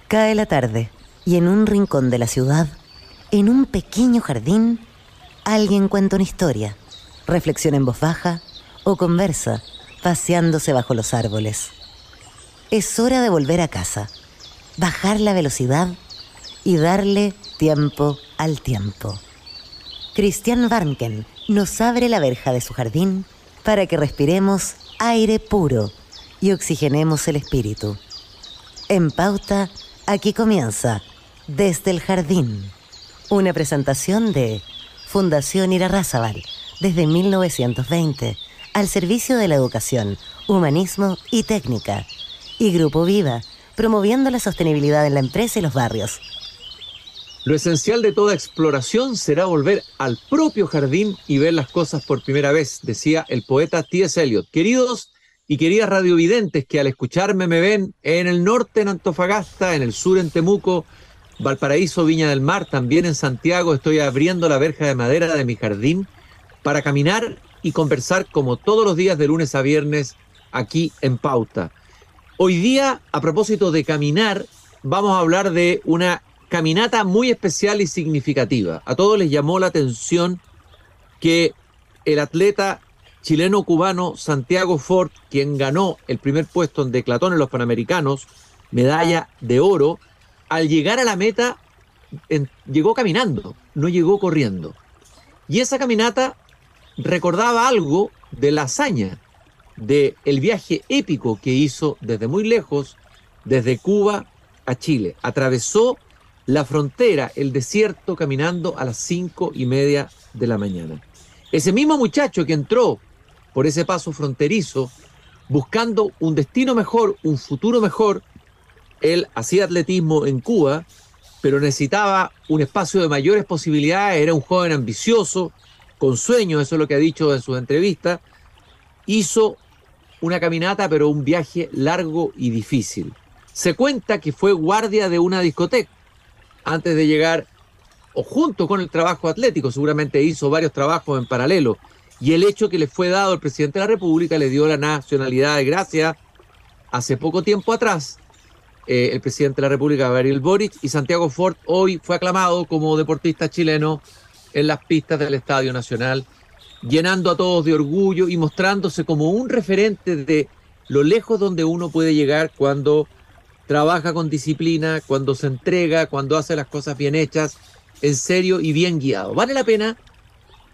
Cae la tarde y en un rincón de la ciudad, en un pequeño jardín, alguien cuenta una historia, reflexiona en voz baja o conversa, paseándose bajo los árboles. Es hora de volver a casa, bajar la velocidad y darle tiempo al tiempo. Christian Warnken nos abre la verja de su jardín para que respiremos aire puro y oxigenemos el espíritu. En Pauta, aquí comienza Desde el Jardín, una presentación de Fundación Irarrázaval, desde 1920, al servicio de la educación, humanismo y técnica, y Grupo Viva, promoviendo la sostenibilidad en la empresa y los barrios. Lo esencial de toda exploración será volver al propio jardín y ver las cosas por primera vez, decía el poeta T.S. Eliot. Queridos y queridas radiovidentes que al escucharme me ven en el norte en Antofagasta, en el sur en Temuco, Valparaíso, Viña del Mar, también en Santiago, estoy abriendo la verja de madera de mi jardín para caminar y conversar como todos los días de lunes a viernes aquí en Pauta. Hoy día, a propósito de caminar, vamos a hablar de una caminata muy especial y significativa. A todos les llamó la atención que el atleta chileno-cubano Santiago Fort, quien ganó el primer puesto en declatón en los Panamericanos, medalla de oro, al llegar a la meta llegó caminando, no llegó corriendo. Y esa caminata recordaba algo de la hazaña, del viaje épico que hizo desde muy lejos, desde Cuba a Chile. Atravesó la frontera, el desierto, caminando a las 5:30 de la mañana. Ese mismo muchacho que entró por ese paso fronterizo, buscando un destino mejor, un futuro mejor, él hacía atletismo en Cuba, pero necesitaba un espacio de mayores posibilidades, era un joven ambicioso, con sueños, eso es lo que ha dicho en sus entrevistas, hizo una caminata, pero un viaje largo y difícil. Se cuenta que fue guardia de una discoteca antes de llegar, o junto con el trabajo atlético, seguramente hizo varios trabajos en paralelo, y el hecho que le fue dado al presidente de la República le dio la nacionalidad de gracia hace poco tiempo atrás. El presidente de la República, Gabriel Boric, y Santiago Fort hoy fue aclamado como deportista chileno en las pistas del Estadio Nacional, llenando a todos de orgullo y mostrándose como un referente de lo lejos donde uno puede llegar cuando trabaja con disciplina, cuando se entrega, cuando hace las cosas bien hechas, en serio y bien guiado. Vale la pena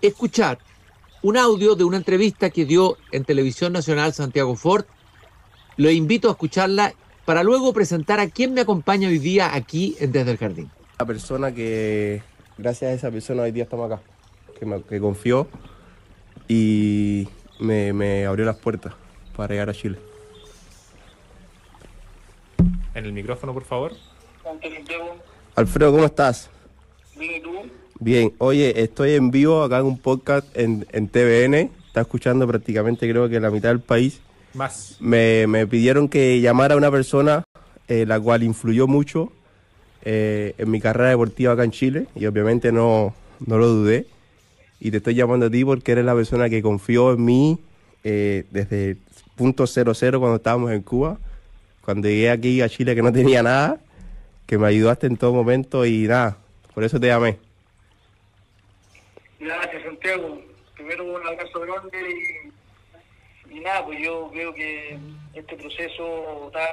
escuchar un audio de una entrevista que dio en Televisión Nacional Santiago Fort. Lo invito a escucharla para luego presentar a quien me acompaña hoy día aquí en Desde el Jardín. La persona que, gracias a esa persona hoy día estamos acá, que confió y me abrió las puertas para llegar a Chile. En el micrófono, por favor. Alfredo, ¿cómo estás? Bien, ¿y tú? Bien, oye, estoy en vivo acá en un podcast en TVN, está escuchando prácticamente creo que la mitad del país. Más. Me pidieron que llamara a una persona la cual influyó mucho en mi carrera deportiva acá en Chile y obviamente no lo dudé. Y te estoy llamando a ti porque eres la persona que confió en mí desde el punto 00 cuando estábamos en Cuba, cuando llegué aquí a Chile que no tenía nada, que me ayudaste en todo momento y nada, por eso te llamé. Gracias, Santiago. Primero un abrazo grande y nada, pues yo creo que este proceso tan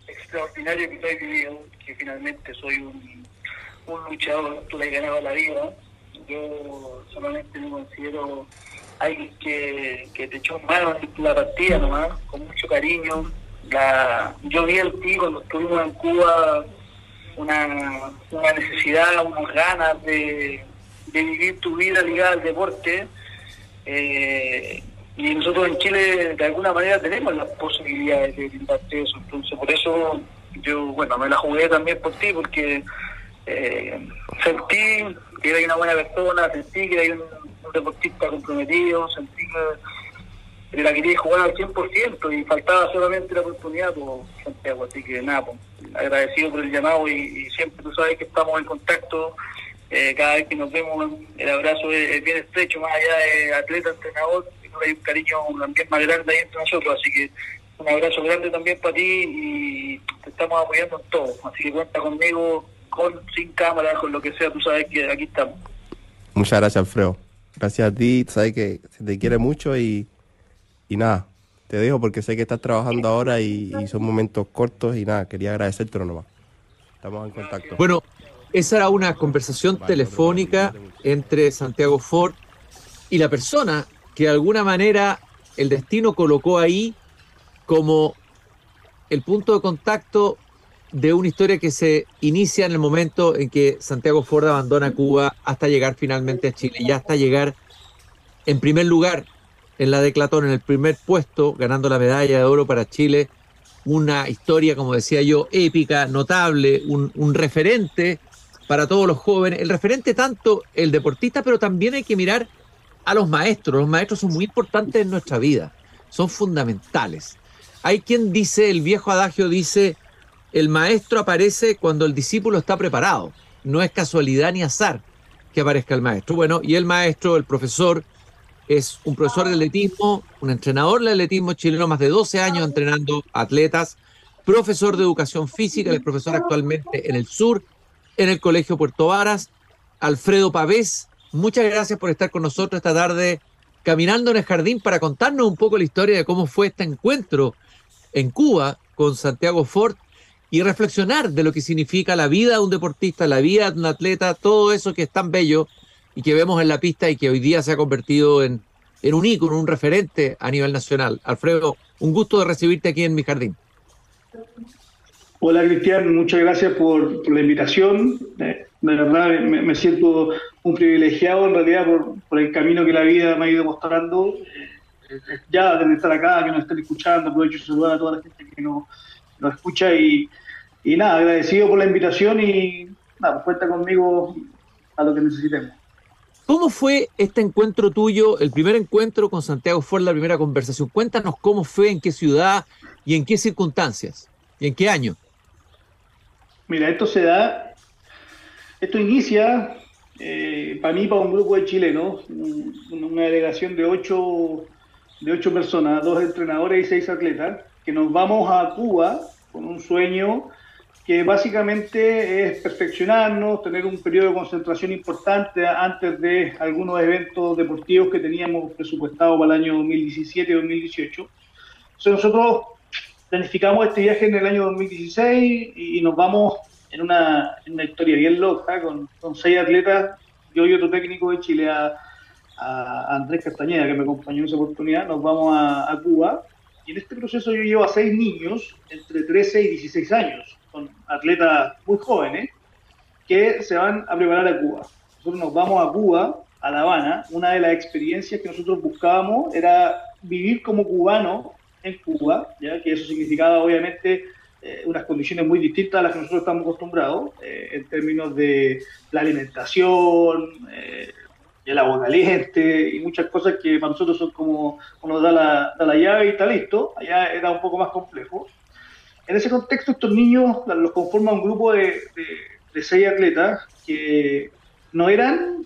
extraordinario que tú has vivido, que finalmente soy un luchador, tú le has ganado la vida. Yo solamente me considero alguien que te echó mano en la partida nomás, con mucho cariño. Yo vi en ti cuando estuvimos en Cuba una necesidad, unas ganas de vivir tu vida ligada al deporte, y nosotros en Chile de alguna manera tenemos las posibilidades de brindarte eso. Entonces por eso yo, me la jugué también por ti, porque sentí que eras una buena persona, sentí que eras un deportista comprometido, sentí que la querías jugar al 100% y faltaba solamente la oportunidad, pues, Santiago. Así que nada, pues, agradecido por el llamado y siempre tú sabes que estamos en contacto. Cada vez que nos vemos el abrazo es bien estrecho, más allá de atleta, entrenador, hay un cariño también más grande ahí entre nosotros, así que un abrazo grande también para ti y te estamos apoyando en todo. Así que cuenta conmigo, con, sin cámara, con lo que sea, tú sabes que aquí estamos. Muchas gracias, Alfredo. Gracias a ti, sabes que se te quiere mucho y nada, te dejo porque sé que estás trabajando ahora y son momentos cortos y nada, quería agradecértelo nomás. Estamos en contacto. Bueno, esa era una conversación telefónica entre Santiago Ford y la persona que de alguna manera el destino colocó ahí como el punto de contacto de una historia que se inicia en el momento en que Santiago Ford abandona Cuba hasta llegar finalmente a Chile, y hasta llegar en primer lugar en la declatón, en el primer puesto, ganando la medalla de oro para Chile. Una historia, como decía yo, épica, notable, un referente para todos los jóvenes, el referente tanto el deportista, pero también hay que mirar a los maestros. Los maestros son muy importantes en nuestra vida, son fundamentales. Hay quien dice, el viejo adagio dice, el maestro aparece cuando el discípulo está preparado. No es casualidad ni azar que aparezca el maestro. Bueno, y el maestro, el profesor, es un profesor de atletismo, un entrenador de atletismo chileno, más de 12 años entrenando atletas, profesor de educación física, es profesor actualmente en el sur, en el Colegio Puerto Varas. Alfredo Pavés, muchas gracias por estar con nosotros esta tarde, caminando en el jardín, para contarnos un poco la historia de cómo fue este encuentro en Cuba con Santiago Ford y reflexionar de lo que significa la vida de un deportista, la vida de un atleta, todo eso que es tan bello y que vemos en la pista y que hoy día se ha convertido en un ícono, un referente a nivel nacional. Alfredo, un gusto de recibirte aquí en mi jardín. Hola Cristian, muchas gracias por la invitación. De verdad me siento un privilegiado en realidad por el camino que la vida me ha ido mostrando. Ya desde estar acá, que nos estén escuchando, aprovecho de saludar a toda la gente que nos escucha y nada, agradecido por la invitación y nada, pues cuenta conmigo a lo que necesitemos. ¿Cómo fue este encuentro tuyo, el primer encuentro con Santiago Ford, la primera conversación? Cuéntanos cómo fue, en qué ciudad y en qué circunstancias y en qué año. Mira, esto inicia para mí, para un grupo de chilenos, una delegación de ocho personas, 2 entrenadores y 6 atletas, que nos vamos a Cuba con un sueño que básicamente es perfeccionarnos, tener un periodo de concentración importante antes de algunos eventos deportivos que teníamos presupuestados para el año 2017-2018. Entonces nosotros planificamos este viaje en el año 2016 y nos vamos en una historia bien loca con 6 atletas, yo y otro técnico de Chile, a Andrés Castañeda, que me acompañó en esa oportunidad. Nos vamos a Cuba y en este proceso yo llevo a 6 niños entre 13 y 16 años, son atletas muy jóvenes que se van a preparar a Cuba. Nosotros nos vamos a Cuba, a La Habana. Una de las experiencias que nosotros buscábamos era vivir como cubano en Cuba, ¿ya? Que eso significaba obviamente unas condiciones muy distintas a las que nosotros estamos acostumbrados, en términos de la alimentación, el agua caliente y muchas cosas que para nosotros son como uno da la llave y está listo. Allá era un poco más complejo. En ese contexto, estos niños los conforma un grupo de 6 atletas que no eran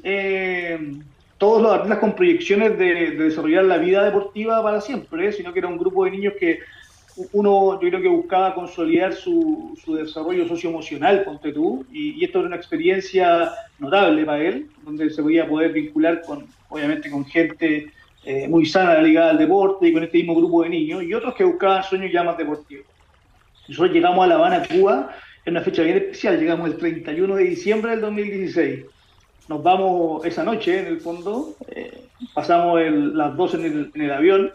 todos los atletas con proyecciones de desarrollar la vida deportiva para siempre, sino que era un grupo de niños que uno, yo creo que buscaba consolidar su desarrollo socioemocional, ponte tú, y esto era una experiencia notable para él, donde se podía poder vincular obviamente con gente muy sana ligada al deporte y con este mismo grupo de niños, y otros que buscaban sueños ya más deportivos. Nosotros llegamos a La Habana, Cuba, en una fecha bien especial, llegamos el 31 de diciembre del 2016. Nos vamos esa noche, en el fondo, pasamos las 2 en el avión,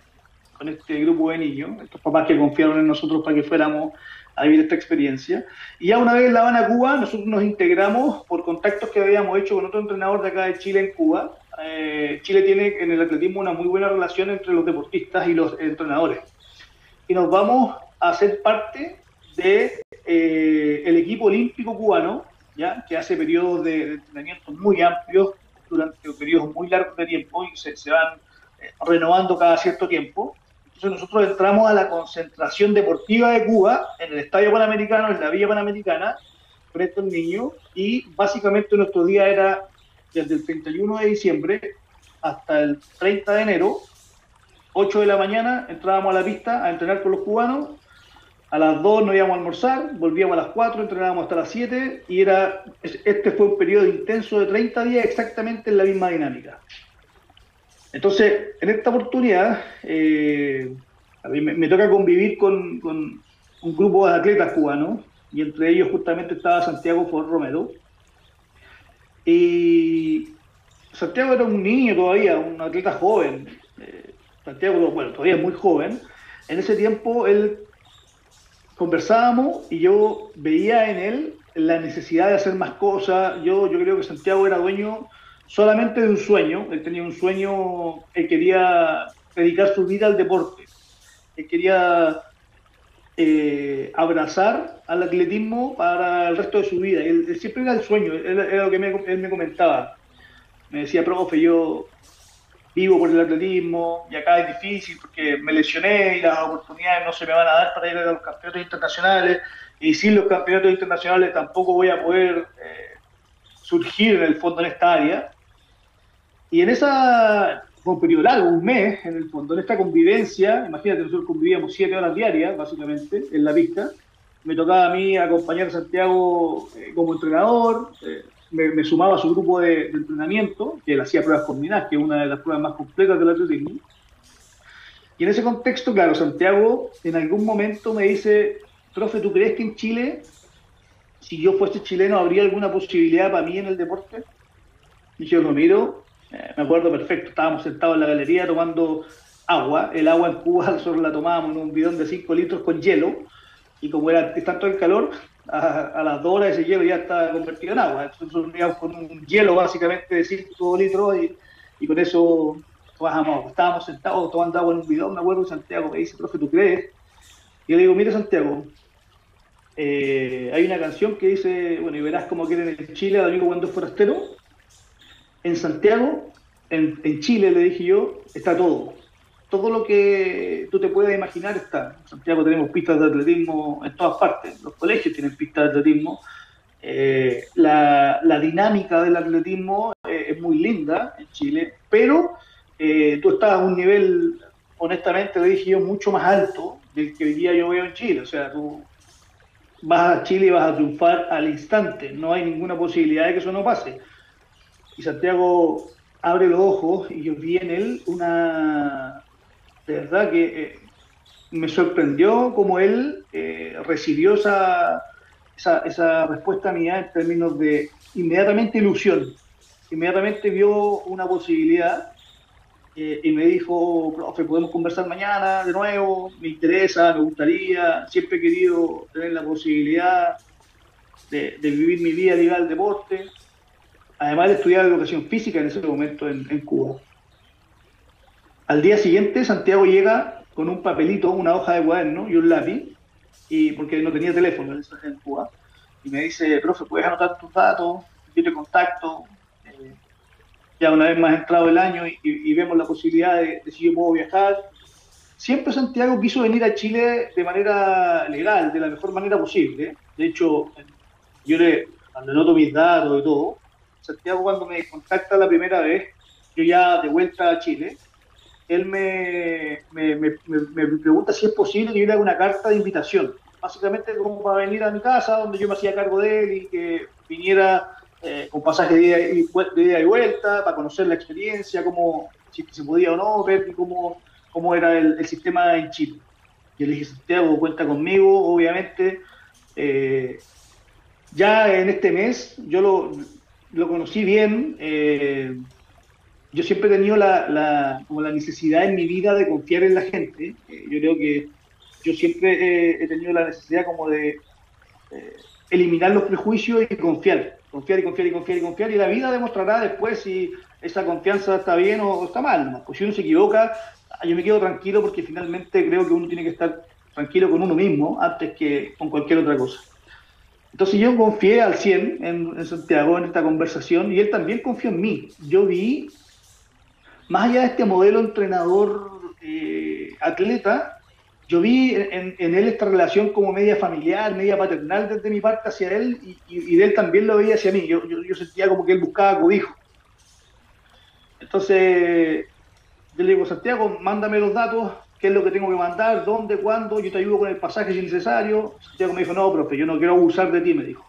con este grupo de niños, estos papás que confiaron en nosotros para que fuéramos a vivir esta experiencia. Y ya una vez en La Habana, Cuba, nosotros nos integramos por contactos que habíamos hecho con otro entrenador de acá de Chile en Cuba. Chile tiene en el atletismo una muy buena relación entre los deportistas y los entrenadores. Y nos vamos a hacer parte de el equipo olímpico cubano, ¿ya? Que hace periodos de entrenamiento muy amplios durante periodos muy largos de tiempo y se van renovando cada cierto tiempo. Entonces nosotros entramos a la concentración deportiva de Cuba en el Estadio Panamericano, en la Villa Panamericana, con estos niños, y básicamente nuestro día era desde el 31 de diciembre hasta el 30 de enero, 8 de la mañana, entrábamos a la pista a entrenar con los cubanos, a las 2 nos íbamos a almorzar, volvíamos a las 4, entrenábamos hasta las 7 y este fue un periodo intenso de 30 días exactamente en la misma dinámica. Entonces, en esta oportunidad, a mí me toca convivir con un grupo de atletas cubanos y entre ellos justamente estaba Santiago Ford Romero. Y Santiago era un niño todavía, un atleta joven. Santiago, bueno, todavía muy joven. En ese tiempo él conversábamos y yo veía en él la necesidad de hacer más cosas. Yo creo que Santiago era dueño solamente de un sueño. Él tenía un sueño, él quería dedicar su vida al deporte. Él quería abrazar al atletismo para el resto de su vida. Él siempre era el sueño, era lo que él me comentaba. Me decía, profe, yo vivo por el atletismo y acá es difícil porque me lesioné y las oportunidades no se me van a dar para ir a los campeonatos internacionales, y sin los campeonatos internacionales tampoco voy a poder surgir en el fondo en esta área. Y en fue un periodo largo, un mes en el fondo, en esta convivencia. Imagínate, nosotros convivíamos 7 horas diarias básicamente en la pista. Me tocaba a mí acompañar a Santiago como entrenador. Me sumaba a su grupo de entrenamiento, que él hacía pruebas combinadas, que es una de las pruebas más completas del atletismo. Y en ese contexto, claro, Santiago en algún momento me dice, profe, ¿tú crees que en Chile, si yo fuese chileno, habría alguna posibilidad para mí en el deporte? Y yo lo miro, me acuerdo perfecto, estábamos sentados en la galería tomando agua. El agua en Cuba nosotros la tomábamos en un bidón de 5 litros con hielo, y como era tanto el calor, a las 2 horas ese hielo ya estaba convertido en agua. Entonces nosotros con un hielo básicamente de 5 litros y con eso estábamos sentados tomando agua en un bidón. Me acuerdo, Santiago me dice, profe, ¿tú crees? Y yo le digo, mire, Santiago, hay una canción que dice, bueno, y verás cómo quieren en Chile al amigo cuando es forastero. En Santiago, en Chile, le dije yo, está todo. Todo lo que tú te puedas imaginar está. En Santiago tenemos pistas de atletismo en todas partes. Los colegios tienen pistas de atletismo. La dinámica del atletismo es muy linda en Chile, pero tú estás a un nivel, honestamente, le dije yo, mucho más alto del que hoy día yo veo en Chile. O sea, tú vas a Chile y vas a triunfar al instante. No hay ninguna posibilidad de que eso no pase. Y Santiago abre los ojos y yo vi en él de verdad que me sorprendió cómo él recibió esa respuesta mía en términos de inmediatamente ilusión. Inmediatamente vio una posibilidad y me dijo, profe, podemos conversar mañana de nuevo, me interesa, me gustaría, siempre he querido tener la posibilidad de vivir mi vida ligada al deporte. Además de estudiar educación física en ese momento en Cuba. Al día siguiente, Santiago llega con un papelito, una hoja de cuaderno y un lápiz, porque no tenía teléfono en Cuba, y me dice, profe, ¿puedes anotar tus datos? Yo te contacto, ya una vez más entrado el año y vemos la posibilidad de si yo puedo viajar. Siempre Santiago quiso venir a Chile de manera legal, de la mejor manera posible. De hecho, yo cuando anoto mis datos y todo, Santiago, cuando me contacta la primera vez, yo ya de vuelta a Chile, él me pregunta si es posible que yo le haga una carta de invitación, básicamente como para venir a mi casa, donde yo me hacía cargo de él y que viniera con pasaje de ida y vuelta, para conocer la experiencia, si se podía o no, ver cómo era el sistema en Chile. Yo le dije, Santiago, cuenta conmigo, obviamente. Ya en este mes, yo lo conocí bien. Yo siempre he tenido como la necesidad en mi vida de confiar en la gente. Yo creo que yo siempre he tenido la necesidad como de eliminar los prejuicios y confiar, y la vida demostrará después si esa confianza está bien o está mal, ¿no? Pues si uno se equivoca, yo me quedo tranquilo porque finalmente creo que uno tiene que estar tranquilo con uno mismo antes que con cualquier otra cosa. Entonces yo confié al 100 en Santiago en esta conversación y él también confió en mí. Yo vi, más allá de este modelo entrenador atleta, yo vi en él esta relación como media familiar, media paternal desde mi parte hacia él y de él también lo veía hacia mí. Yo sentía como que él buscaba cobijo. Entonces yo le digo, Santiago, mándame los datos qué es lo que tengo que mandar, dónde, cuándo, yo te ayudo con el pasaje si es necesario. Santiago me dijo, no, profe, yo no quiero abusar de ti, me dijo.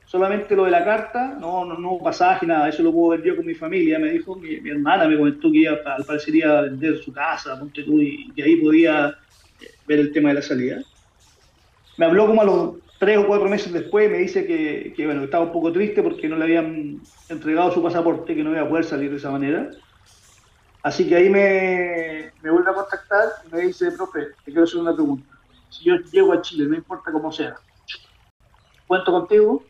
Solamente lo de la carta, no pasaje, nada, eso lo puedo ver yo con mi familia. Me dijo, mi hermana me comentó que iba, al parecer iba a vender su casa, ponte tú, y ahí podía ver el tema de la salida. Me habló como a los 3 o 4 meses después y me dice que bueno, estaba un poco triste porque no le habían entregado su pasaporte, que no iba a poder salir de esa manera. Así que ahí me vuelve a contactar y me dice, profe, te quiero hacer una pregunta. Si yo llego a Chile, no importa cómo sea, ¿cuento contigo?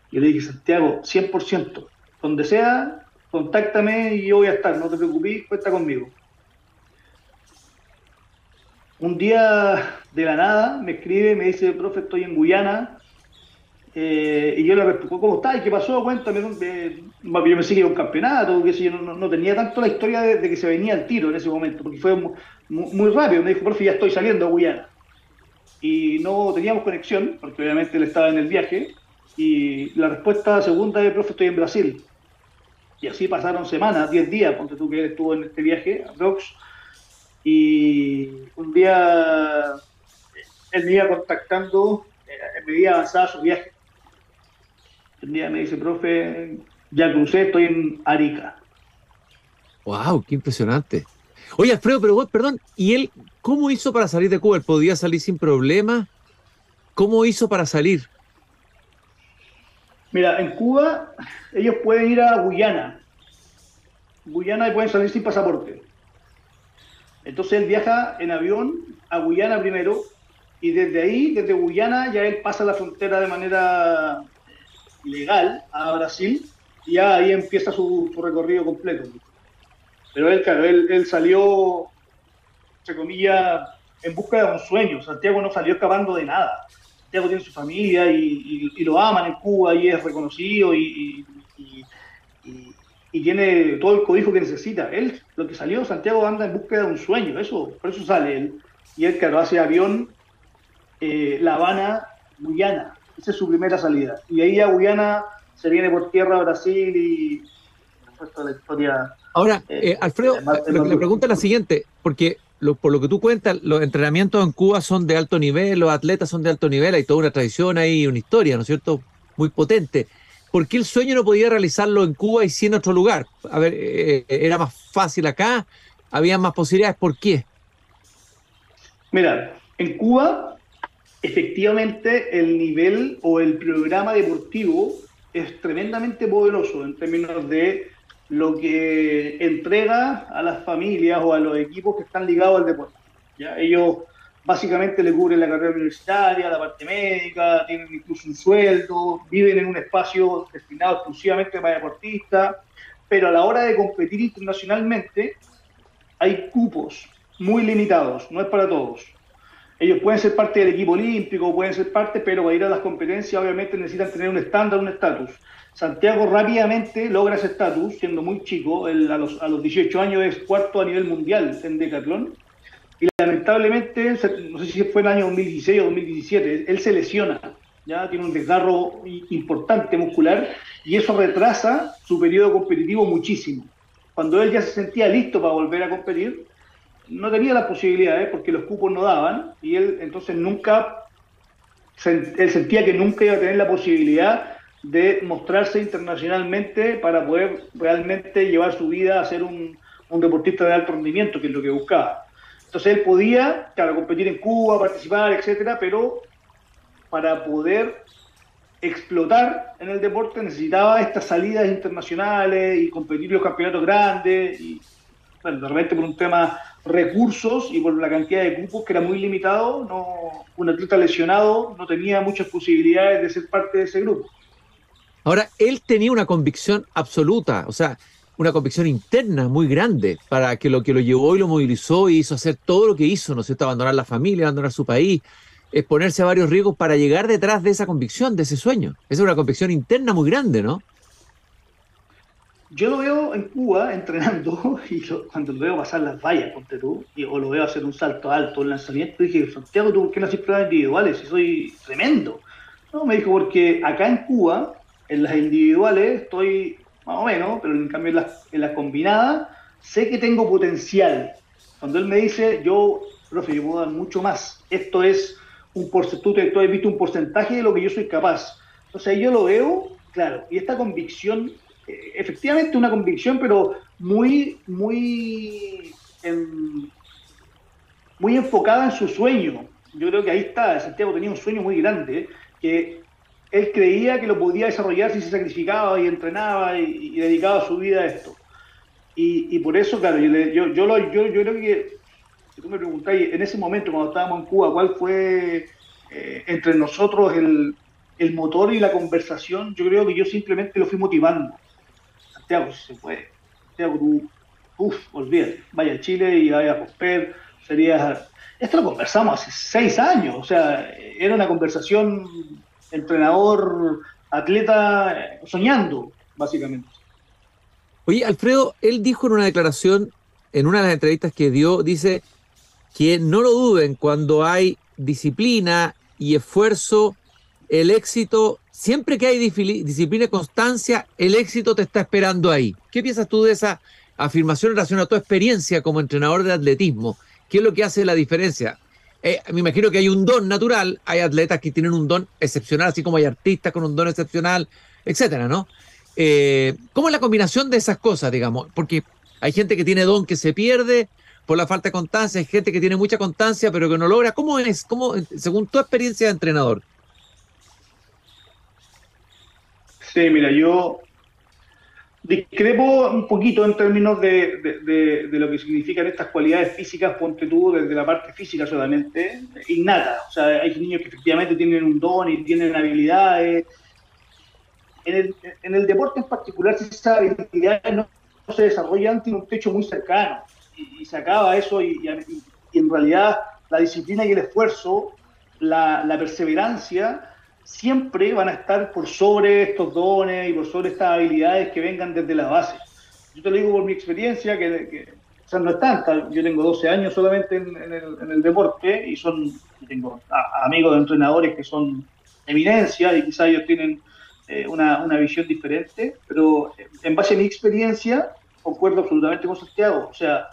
Y le dije, Santiago, 100%, donde sea, contáctame y yo voy a estar, no te preocupes, cuenta conmigo. Un día de la nada me escribe, me dice, profe, estoy en Guyana, y yo le respondo, ¿cómo estás? ¿Y qué pasó? Cuéntame. Yo pensé que era un campeonato, que yo no tenía tanto la historia de que se venía al tiro en ese momento, porque fue muy rápido. Me dijo, profe, ya estoy saliendo a Guyana. Y no teníamos conexión, porque obviamente él estaba en el viaje, y la respuesta segunda de, profe, estoy en Brasil. Y así pasaron semanas, 10 días, ponte tú que él estuvo en este viaje a Brox, y un día él me iba contactando en medida avanzada su viaje. Un día me dice, profe, ya crucé, estoy en Arica. ¡Wow! ¡Qué impresionante! Oye, Alfredo, pero vos, perdón, ¿y él cómo hizo para salir de Cuba? ¿Él podía salir sin problema? ¿Cómo hizo para salir? Mira, en Cuba ellos pueden ir a Guyana. Guyana y pueden salir sin pasaporte. Entonces él viaja en avión a Guyana primero y desde ahí, desde Guyana, ya él pasa la frontera de manera legal a Brasil y ya ahí empieza su recorrido completo. Pero él, claro, él salió, entre comillas, en busca de un sueño. Santiago no salió escapando de nada. Santiago tiene su familia y lo aman en Cuba y es reconocido y tiene todo el cobijo que necesita. Él, lo que salió, Santiago anda en búsqueda de un sueño, por eso sale él. Y él, claro, hace avión La Habana, Guyana. Esa es su primera salida. Y ahí a Guyana se viene por tierra a Brasil y el resto de la historia. Ahora, Alfredo, la pregunta es la siguiente, porque por lo que tú cuentas, los entrenamientos en Cuba son de alto nivel, los atletas son de alto nivel, hay toda una tradición, hay una historia, ¿no es cierto?, muy potente. ¿Por qué el sueño no podía realizarlo en Cuba y sí en otro lugar? A ver, ¿era más fácil acá? ¿Había más posibilidades? ¿Por qué? Mira, en Cuba, efectivamente, el nivel o el programa deportivo es tremendamente poderoso en términos de lo que entrega a las familias o a los equipos que están ligados al deporte. ¿Ya? Ellos básicamente le cubren la carrera universitaria, la parte médica, tienen incluso un sueldo, viven en un espacio destinado exclusivamente para deportistas, pero a la hora de competir internacionalmente hay cupos muy limitados, no es para todos. Ellos pueden ser parte del equipo olímpico, pueden ser parte, pero para ir a las competencias obviamente necesitan tener un estándar, un estatus. Santiago rápidamente logra ese estatus, siendo muy chico, él a los 18 años es cuarto a nivel mundial en decatlón, y lamentablemente, no sé si fue en el año 2016 o 2017, él se lesiona, ya tiene un desgarro importante muscular, y eso retrasa su periodo competitivo muchísimo. Cuando él ya se sentía listo para volver a competir, no tenía las posibilidades porque los cupos no daban, y él entonces él sentía que nunca iba a tener la posibilidad de mostrarse internacionalmente para poder realmente llevar su vida a ser un deportista de alto rendimiento, que es lo que buscaba. Entonces él podía, claro, competir en Cuba, participar, etcétera, pero para poder explotar en el deporte necesitaba estas salidas internacionales y competir los campeonatos grandes, y bueno, de repente por un tema recursos y por la cantidad de cupos que era muy limitado, un atleta lesionado no tenía muchas posibilidades de ser parte de ese grupo. Ahora, él tenía una convicción absoluta, o sea, una convicción interna muy grande para que lo llevó y lo movilizó y hizo hacer todo lo que hizo, ¿no es cierto?, abandonar la familia, abandonar su país, exponerse a varios riesgos para llegar detrás de esa convicción, de ese sueño. Esa es una convicción interna muy grande, ¿no? Yo lo veo en Cuba entrenando y cuando lo veo pasar las vallas, ponte tú, o lo veo hacer un salto alto, un lanzamiento, dije, Santiago, ¿tú por qué no haces pruebas individuales? Si soy tremendo. No, me dijo, porque acá en Cuba, en las individuales, estoy más o menos, pero en cambio en las combinadas, sé que tengo potencial. Cuando él me dice, profe, yo puedo dar mucho más. Esto es un porcentaje, tú has visto un porcentaje de lo que yo soy capaz. Entonces ahí yo lo veo, claro, y esta convicción, efectivamente una convicción, pero muy enfocada en su sueño. Yo creo que ahí está, Santiago tenía un sueño muy grande, que él creía que lo podía desarrollar si se sacrificaba y entrenaba y dedicaba su vida a esto. Y por eso, claro, yo creo que, si tú me preguntáis, en ese momento cuando estábamos en Cuba, ¿cuál fue entre nosotros el motor y la conversación? Yo creo que yo simplemente lo fui motivando. Santiago, si se puede. Santiago, tú, olvídate, vaya a Chile y vaya a romper, sería... Esto lo conversamos hace 6 años, o sea, era una conversación entrenador, atleta, soñando, básicamente. Oye, Alfredo, él dijo en una declaración, en una de las entrevistas que dio, dice que no lo duden, cuando hay disciplina y esfuerzo, el éxito, siempre que hay disciplina y constancia, el éxito te está esperando ahí. ¿Qué piensas tú de esa afirmación en relación a tu experiencia como entrenador de atletismo? ¿Qué es lo que hace la diferencia? Me imagino que hay un don natural, hay atletas que tienen un don excepcional, así como hay artistas con un don excepcional, etcétera, ¿no? ¿Cómo es la combinación de esas cosas, digamos? Porque hay gente que tiene don que se pierde por la falta de constancia, hay gente que tiene mucha constancia pero que no logra. ¿Cómo es? ¿Cómo, según tu experiencia de entrenador? Sí, mira, yo discrepo un poquito en términos de lo que significan estas cualidades físicas, ponte tú desde la parte física solamente, innata. O sea, hay niños que efectivamente tienen un don y tienen habilidades. En el deporte en particular, si esas habilidades no se desarrollan, tiene un techo muy cercano y se acaba eso y en realidad la disciplina y el esfuerzo, la perseverancia, siempre van a estar por sobre estos dones y por sobre estas habilidades que vengan desde la base. Yo te lo digo por mi experiencia, que o sea, no es tanta. Yo tengo 12 años solamente en el deporte y yo tengo amigos de entrenadores que son eminencias y quizás ellos tienen una visión diferente, pero en base a mi experiencia concuerdo absolutamente con Santiago. O sea,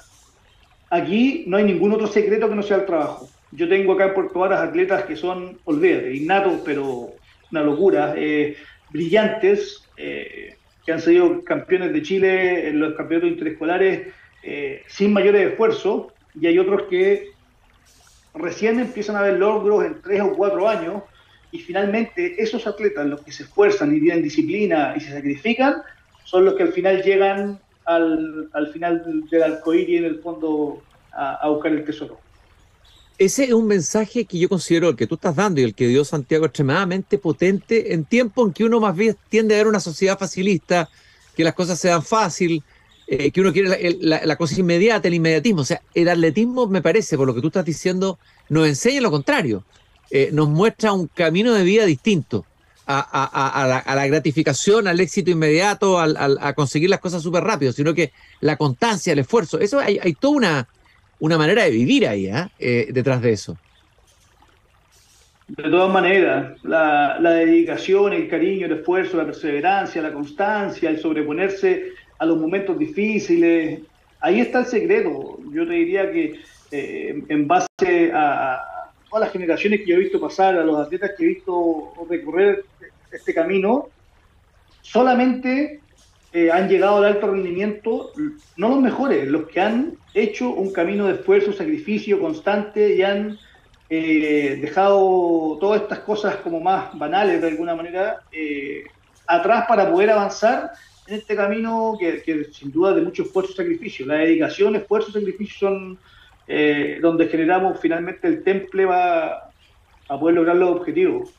aquí no hay ningún otro secreto que no sea el trabajo. Yo tengo acá en Puerto Varas atletas que son, olvídate, innatos, pero una locura, brillantes, que han sido campeones de Chile en los campeonatos interescolares sin mayores esfuerzos, y hay otros que recién empiezan a ver logros en 3 o 4 años, y finalmente esos atletas, los que se esfuerzan y tienen disciplina y se sacrifican, son los que al final llegan al final del arcoíris en el fondo a buscar el tesoro. Ese es un mensaje que yo considero el que tú estás dando y el que dio Santiago extremadamente potente en tiempo en que uno más bien tiende a ver una sociedad facilista, que las cosas sean fácil, que uno quiere la cosa inmediata, el inmediatismo. O sea, el atletismo, me parece, por lo que tú estás diciendo, nos enseña lo contrario. Nos muestra un camino de vida distinto a la gratificación, al éxito inmediato, a conseguir las cosas súper rápido, sino que la constancia, el esfuerzo, eso hay toda una manera de vivir ahí, detrás de eso. De todas maneras, la dedicación, el cariño, el esfuerzo, la perseverancia, la constancia, el sobreponerse a los momentos difíciles, ahí está el secreto. Yo te diría que en base a todas las generaciones que yo he visto pasar, a los atletas que he visto recorrer este camino, solamente han llegado al alto rendimiento, no los mejores, los que han hecho un camino de esfuerzo, sacrificio constante y han dejado todas estas cosas como más banales de alguna manera atrás para poder avanzar en este camino que sin duda de mucho esfuerzo y sacrificio. La dedicación, esfuerzo y sacrificio son donde generamos finalmente el temple a poder lograr los objetivos.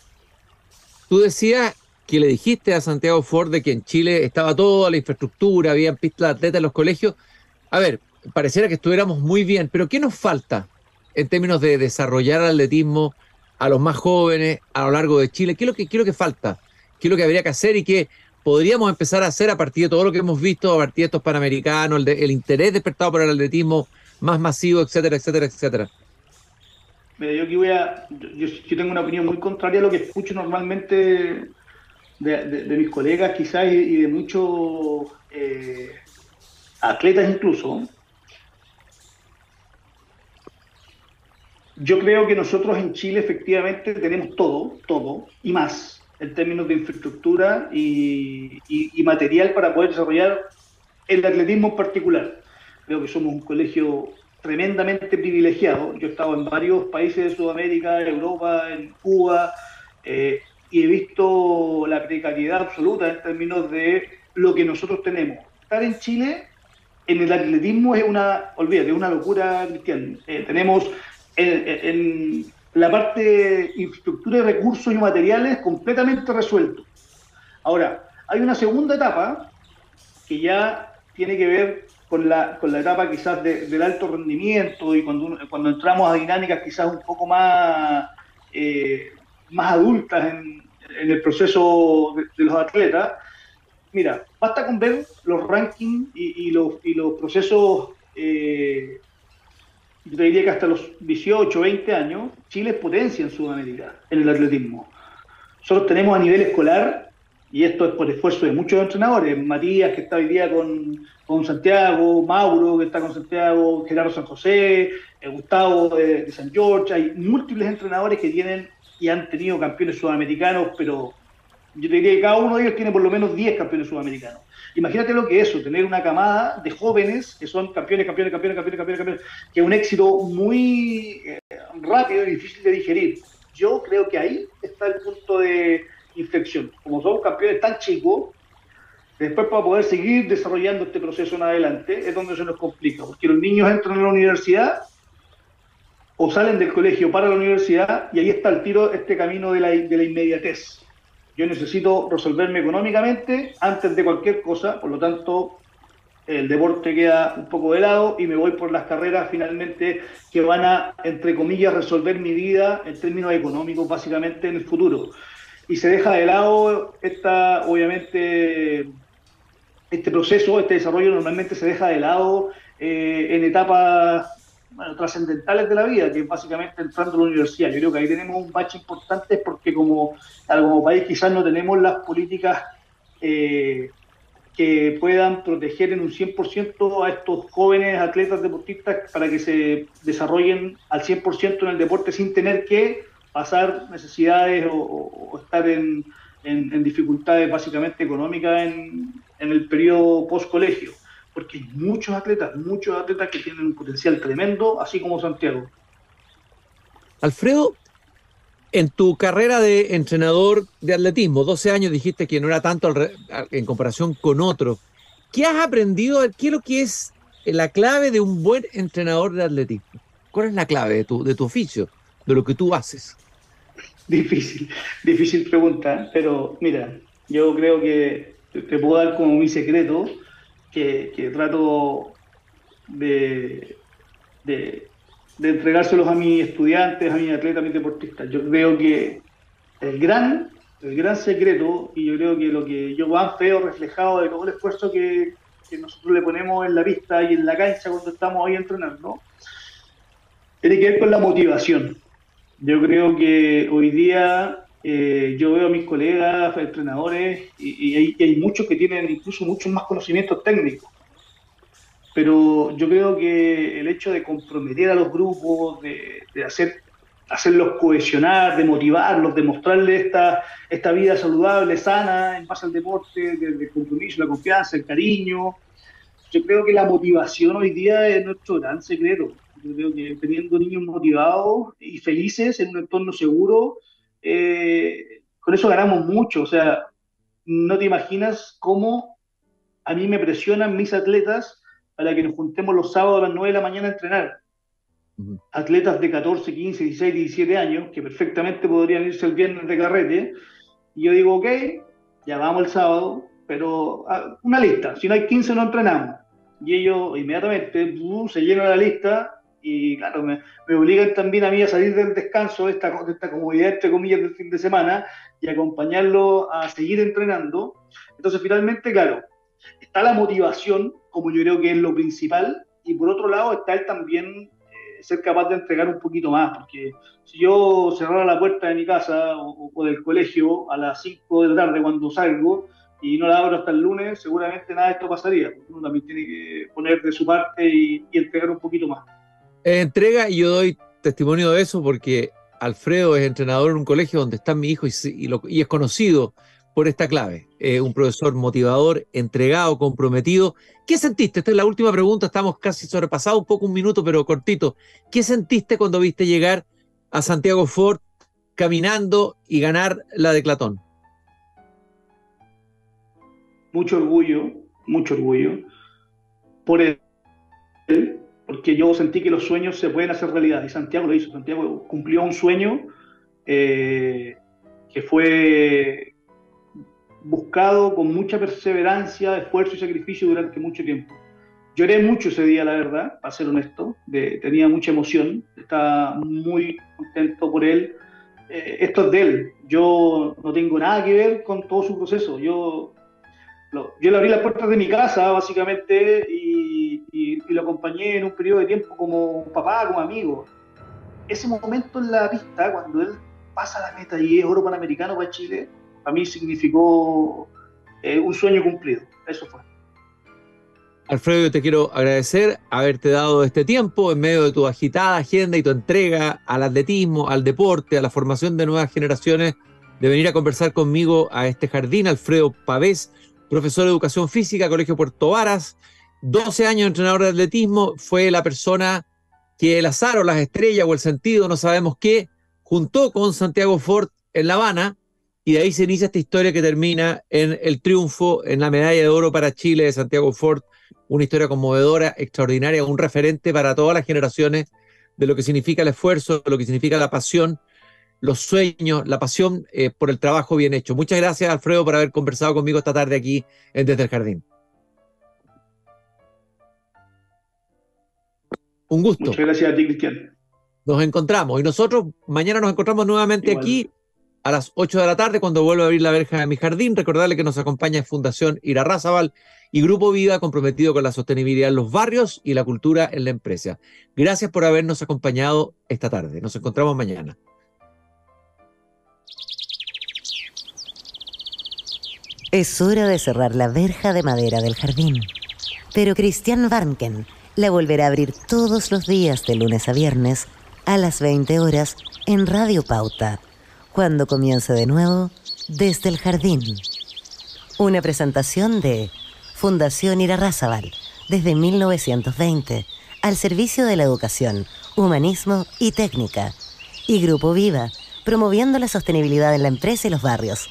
Tú decías que le dijiste a Santiago Ford de que en Chile estaba toda la infraestructura, había pistas de atletas en los colegios. A ver, pareciera que estuviéramos muy bien, pero ¿qué nos falta en términos de desarrollar el atletismo a los más jóvenes a lo largo de Chile? ¿Qué es lo que falta? ¿Qué es lo que habría que hacer y qué podríamos empezar a hacer a partir de todo lo que hemos visto, a partir de estos panamericanos, el interés despertado por el atletismo más masivo, etcétera, etcétera, etcétera? Mira, yo aquí yo tengo una opinión muy contraria a lo que escucho normalmente de mis colegas quizás y de muchos atletas incluso. Yo creo que nosotros en Chile efectivamente tenemos todo y más en términos de infraestructura y material para poder desarrollar el atletismo en particular. Creo que somos un colegio tremendamente privilegiado. Yo he estado en varios países de Sudamérica, Europa, en Cuba, y he visto la precariedad absoluta en términos de lo que nosotros tenemos. Estar en Chile en el atletismo es olvídate, es una locura, Cristian. Tenemos en la parte de infraestructura y recursos y materiales completamente resuelto. Ahora, hay una segunda etapa que ya tiene que ver con la etapa quizás del alto rendimiento y cuando entramos a dinámicas quizás un poco más adultas en el proceso de los atletas. Mira, basta con ver los rankings y los procesos, yo te diría que hasta los 18, 20 años, Chile es potencia en Sudamérica, en el atletismo. Nosotros tenemos a nivel escolar, y esto es por esfuerzo de muchos entrenadores, Matías, que está hoy día con Santiago, Mauro, que está con Santiago, Gerardo San José, Gustavo de San George, hay múltiples entrenadores que tienen y han tenido campeones sudamericanos, pero yo te diría que cada uno de ellos tiene por lo menos 10 campeones sudamericanos. Imagínate lo que es eso, tener una camada de jóvenes que son campeones, que es un éxito muy rápido y difícil de digerir. Yo creo que ahí está el punto de inflexión. Como somos campeones tan chicos, después para poder seguir desarrollando este proceso en adelante, es donde se nos complica, porque los niños entran a la universidad o salen del colegio para la universidad y ahí está el tiro, este camino de la inmediatez. Yo necesito resolverme económicamente antes de cualquier cosa, por lo tanto el deporte queda un poco de lado y me voy por las carreras finalmente que van a, entre comillas, resolver mi vida en términos económicos básicamente en el futuro. Y se deja de lado obviamente, este proceso, este desarrollo normalmente se deja de lado en etapas trascendentales de la vida, que es básicamente entrando a la universidad. Yo creo que ahí tenemos un bache importante porque como país quizás no tenemos las políticas que puedan proteger en un 100% a estos jóvenes atletas deportistas para que se desarrollen al 100% en el deporte sin tener que pasar necesidades o estar en dificultades básicamente económicas en el periodo post-colegio. Porque hay muchos atletas que tienen un potencial tremendo, así como Santiago. Alfredo, en tu carrera de entrenador de atletismo, 12 años, dijiste que no era tanto en comparación con otros. ¿Qué has aprendido? ¿Qué es lo que es la clave de un buen entrenador de atletismo? ¿Cuál es la clave de tu oficio, de lo que tú haces? Difícil pregunta, pero mira, yo creo que te puedo dar como mi secreto, que trato de entregárselos a mis estudiantes, a mis atletas, a mis deportistas. Yo creo que el gran secreto, y yo creo que lo que yo más veo reflejado de todo el esfuerzo que nosotros le ponemos en la pista y en la cancha cuando estamos ahí entrenando, tiene que ver con la motivación. Yo creo que hoy día yo veo a mis colegas, entrenadores, y hay muchos que tienen incluso muchos más conocimientos técnicos. Pero yo creo que el hecho de comprometer a los grupos, de hacerlos cohesionar, de motivarlos, de mostrarles esta vida saludable, sana, en base al deporte, del compromiso, la confianza, el cariño. Yo creo que la motivación hoy día es nuestro gran secreto. Yo creo que teniendo niños motivados y felices en un entorno seguro, con eso ganamos mucho. O sea, no te imaginas cómo a mí me presionan mis atletas para que nos juntemos los sábados a las 9 de la mañana a entrenar. Atletas de 14, 15, 16, 17 años que perfectamente podrían irse el viernes de carrete, y yo digo, ok, ya vamos el sábado, pero una lista, si no hay 15 no entrenamos. Y ellos inmediatamente se llenan la lista y claro, me obligan también a mí a salir del descanso, de esta comodidad entre comillas del fin de semana, y acompañarlo a seguir entrenando. Entonces finalmente, claro, está la motivación, como yo creo que es lo principal, y por otro lado está el también ser capaz de entregar un poquito más, porque si yo cerrara la puerta de mi casa o del colegio a las 5 de la tarde cuando salgo y no la abro hasta el lunes, seguramente nada de esto pasaría, porque uno también tiene que poner de su parte y entregar un poquito más. Entrega, y yo doy testimonio de eso porque Alfredo es entrenador en un colegio donde está mi hijo y es conocido por esta clave. Un profesor motivador, entregado, comprometido. ¿Qué sentiste? Esta es la última pregunta, estamos casi sobrepasados un poco, un minuto, pero cortito. ¿Qué sentiste cuando viste llegar a Santiago Ford caminando y ganar la Declatón? Mucho orgullo por él, porque yo sentí que los sueños se pueden hacer realidad, y Santiago lo hizo. Santiago cumplió un sueño que fue buscado con mucha perseverancia, esfuerzo y sacrificio durante mucho tiempo. Lloré mucho ese día, la verdad, para ser honesto, tenía mucha emoción, estaba muy contento por él. Esto es de él, yo no tengo nada que ver con todo su proceso. Yo le abrí las puertas de mi casa, básicamente, y lo acompañé en un periodo de tiempo como papá, como amigo. Ese momento en la pista, cuando él pasa la meta y es oro panamericano para Chile, para mí significó un sueño cumplido. Eso fue. Alfredo, yo te quiero agradecer haberte dado este tiempo en medio de tu agitada agenda y tu entrega al atletismo, al deporte, a la formación de nuevas generaciones, de venir a conversar conmigo a este jardín. Alfredo Pavés, profesor de Educación Física, Colegio Puerto Varas, 12 años entrenador de atletismo, fue la persona que el azar o las estrellas o el sentido, no sabemos qué, juntó con Santiago Ford en La Habana, y de ahí se inicia esta historia que termina en el triunfo, en la medalla de oro para Chile de Santiago Ford, una historia conmovedora, extraordinaria, un referente para todas las generaciones de lo que significa el esfuerzo, de lo que significa la pasión, los sueños, la pasión por el trabajo bien hecho. Muchas gracias, Alfredo, por haber conversado conmigo esta tarde aquí en Desde el Jardín. Un gusto. Muchas gracias a ti, Cristian. Nos encontramos y nosotros mañana nos encontramos nuevamente igual, aquí a las 8 de la tarde cuando vuelva a abrir la verja de mi jardín. Recordarle que nos acompaña Fundación Irarrázaval y Grupo Vida, comprometido con la sostenibilidad en los barrios y la cultura en la empresa. Gracias por habernos acompañado esta tarde. Nos encontramos mañana. Es hora de cerrar la verja de madera del jardín. Pero Cristian Warnken la volverá a abrir todos los días de lunes a viernes a las 20 horas en Radio Pauta, cuando comience de nuevo Desde el Jardín. Una presentación de Fundación Irarrázaval, desde 1920, al servicio de la educación, humanismo y técnica. Y Grupo Viva, promoviendo la sostenibilidad en la empresa y los barrios.